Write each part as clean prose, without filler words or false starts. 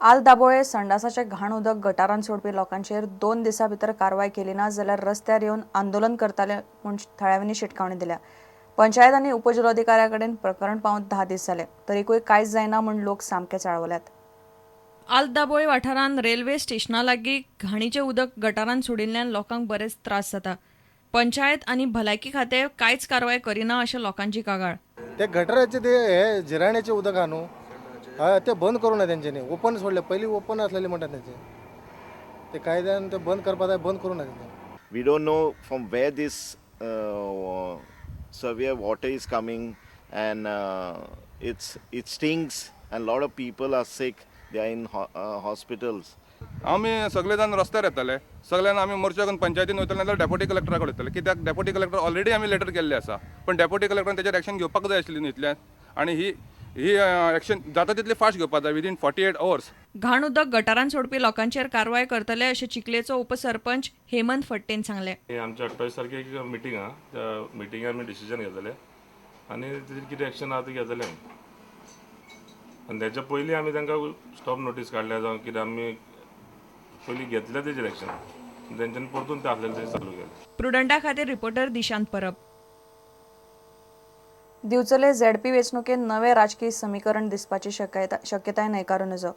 आल दाबोळे संडासाचे घाण उदक गटारांत सोडपी लोकांचेर 2 दिसां भितर कारवाय केली ना जाल्यार रस्त्यार येवन आंदोलन करतले म्हूण थळाव्यांनी शिटकावणी दिल्या। पंचायत आनी उपजिल्लोधिकाऱ्या कडेन प्रकरण पावून 10 दीस जाले, तरीकूय कांयच जायना म्हूण लोक सामके चाळवल्यात। आल दाबोळे वाठारांत रेल्वे स्टेशना लागीं घाणीचें उदक गटारांत सोडिल्ल्यान लोकांक बरेच त्रास जाता। पंचायत आनी भलायकी खातें कांयच कारवाय करिना अशें लोकांची कागाळ। ते गटाराचे ते हे जिराण्याचे उदक हा न्हू, ते बंद करूं ना तेंच्यांनी, ओपन सोडले, पयलीं ओपन आसलेले म्हणटात तेंचे, ते कायद्यान ते बंद करपा जाय, बंद करूं ना तेंच्यांनी। We don't know from where this severe water is coming, and it stinks, and a lot of people are sick. They are in hospitals. आमी सगळे जाण रस्त्यार येतले, सगळ्यांना आमी मोर्चा करून पंचायतीन वयतले नाजाल्यार डेप्युटी कलेक्टरा कडेन वयतले, कित्याक डेप्युटी कलेक्टर ऑलरेडी आमी लेटर केल्ले आसा, पण डेप्युटी कलेक्टरान तेचेर एक्शन घेवपाक जाय आशिल्ली न्ही, आनी ही एक्शन जाता तितली फास्ट घेवपाक जाय, विदीन 48 hours। घाण उदक गटारांत सोडपी लोकांचेर कारवाय करतले अशें चिखलेचो उपसरपंच हेमंत फडतेन सांगले। आमच्या 28 तारखेक एक मिटींग आहा, त्या मिटिंगार आमी डिसिजन घेतले आनी तेजेर कितें एक्शन आहा तें घेतले आनी तेच्या पयलीं आमी तांकां स्टॉप नोटीस काडल्या जावं कितें आमी पयलीं घेतल्या तेजेर एक्शन तेंच्यांनी परतून तें आसलेलें तें चालू केलें। प्रुडंटा खातीर रिपोर्टर दिशांत परब। दिवचले झेडपी वेंचणुकेत नवे राजकीय समीकरण दिसपाची शक्यताय न्हयकारूं नजो।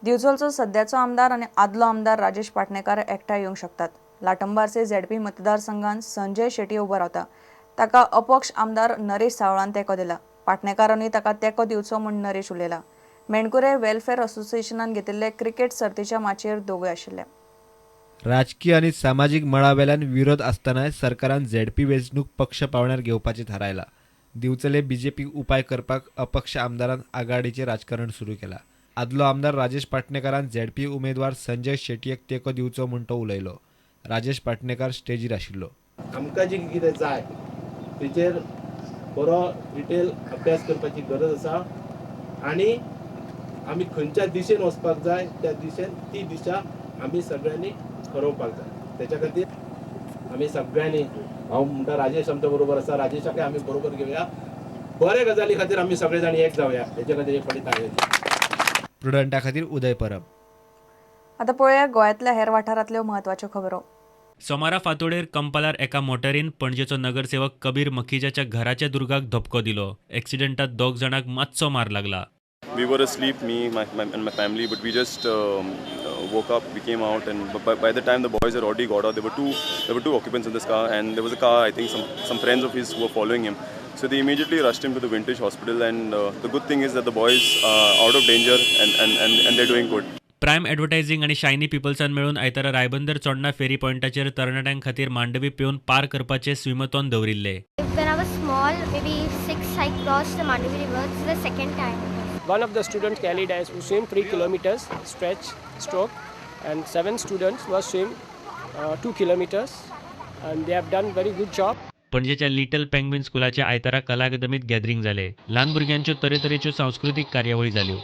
दिवचलचो सध्याचो आमदार आनी आदलो आमदार राजेश पाटणेकार एकठांय येवंक शकतात। लाटंबारचे झेडपी मतदारसंघात संजय शेट्टी उबो रावता, ताका अपक्ष आमदार नरेश सावळान तेंको दिला। पाटणेकारांनी ताका तेंको दिवचो म्हूण नरेश उलयला। मेणकुरे वेलफेअर असोसिएशनान घेतिल्ले क्रिकेट सर्तीच्या माचयेर दोगूय आशिल्ले। राजकीय आणि सामाजिक मळावेल्यान विरोध आसतनाय सरकारान झेडपी वेंचणूक पक्ष पावण्यार घेवपाचें थारायला। दिवचले बीजेपी उपाय करपाक अपक्ष आमदारान आघाडीचें राजकारण सुरू केला। आदलो आमदार राजेश पाटणेकारान झेडपी उमेदवार संजय शेट्टीक तेंको दिवचो म्हूण तो उलयलो। राजेश पाटणेकार स्टेजीर आशिल्लो। आमकां जी कितें जाय तेचेर बरो डिटेल अभ्यास करपाची गरज आसा आनी आमी खंयच्या दिशेन वचपाक जाय त्या दिशेन ती दिशा आमी सगळ्यांनी ठरोवपाक जाय। तेच्या खातीर आमी सगळ्यांनी, हांव म्हणटा राजेश आमच्या बरोबर आसा, राजेशाक आमी बरोबर घेवया, बरे गजाली खातीर आमी सगळे जाण एक जावया, हेच्या खातीर एक फावटी ताळयो दिवया। प्रुडंटा खातीर उदय परब। आतां पळोवया गोंयांतल्या हेर वाठारांतल्यो म्हत्वाच्यो खबरो। सोमारा फांतोडेर कंपालार एका मोटारीन पणजेचो नगरसेवक कबीर मखीजाच्या घराच्या दुर्गाक धपको दिलो। एक्सिडेंटात 2 जाणांक मातसो मार लागला। We were asleep, me and my family, but we just woke up. We came out, and by the time the boys had already got out, there were two occupants in this car, and there was a car. I think some friends of his who were following him. So they immediately rushed him to the Vintage Hospital, and the good thing is that the boys are out of danger, and they're doing good. Prime advertising आणि shiny पिपल्सान मेळून आयतारा रायबंदर चोडणा फेरी पॉयंटाचेर तरणाट्यांक खातीर मांडवी पिवन पार करपाचे स्विमथॉन दवरिल्ले। When I was small, maybe 6, I crossed the Mandavi River. This is the second time. One of the students, Kelly Dice, who swam 3 kilometers stretch stroke, and 7 students who swim 2 kilometers, and they have done very good job. पणजेच्या little penguin स्कुलाच्या आयतारा कला अकादमीत gathering जाले। ल्हान भुरग्यांच्यो तरेतरेच्यो सांस्कृतीक कार्यावळी जाल्यो।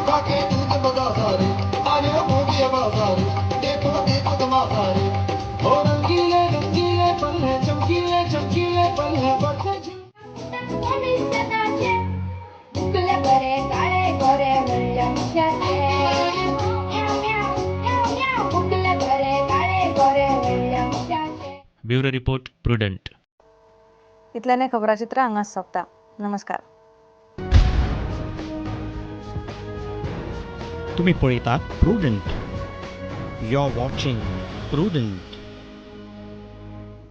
बाके दूध बजा सारे आने मोगे बाजारे देखो देखो तमाशारे हो रंगीले रंगीले पल है चमकीले चमकीले पल है बच्चे ब्युरो रिपोर्ट प्रुडंट. इतल्याने खबराचित्र हांगा सोंपता. नमस्कार. तुम्ही पळयतात Prudent. You are watching prudent.